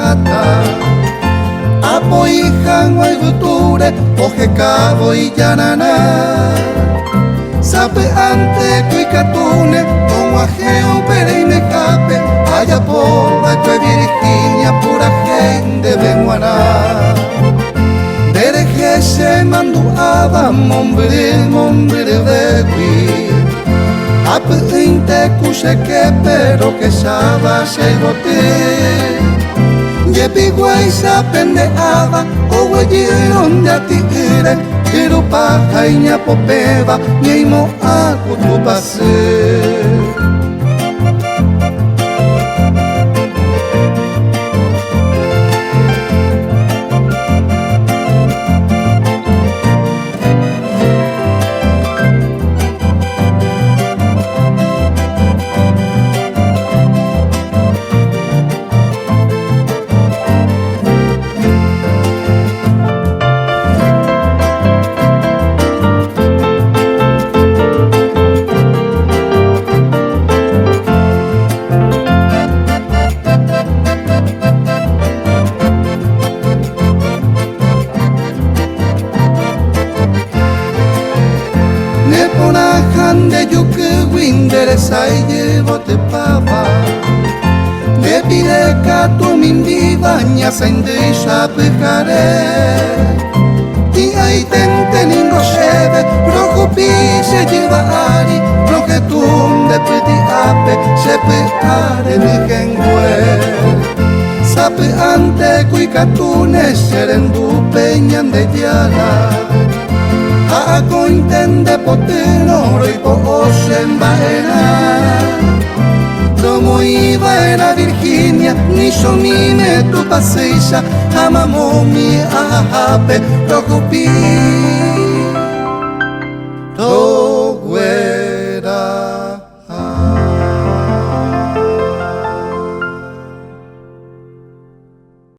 jata apo ijan o future oje cabo y yanana sape ante cuicatune como ajeo pere y me cape allá por de Virginia pura gente venguana dereje se manduaba mombre de qui ape inte cuse que pero que saba se bote yepi guay sapendeaba o guayeron de atire pero paja y ñapopeba ñeimo a tu pase de yuke winderesa y llevo te pava de pireca tu mindi baña sendesha pecare y ahí tenteningo cheve rojo pi se lleva ari roje tun de peti ape se pecare mi gengue sape ante cuicatune serendu peñan de yala Ako intende potero y po en baena como iba era Virginia ni somine tu paseisa amamo mi ahape rojo pi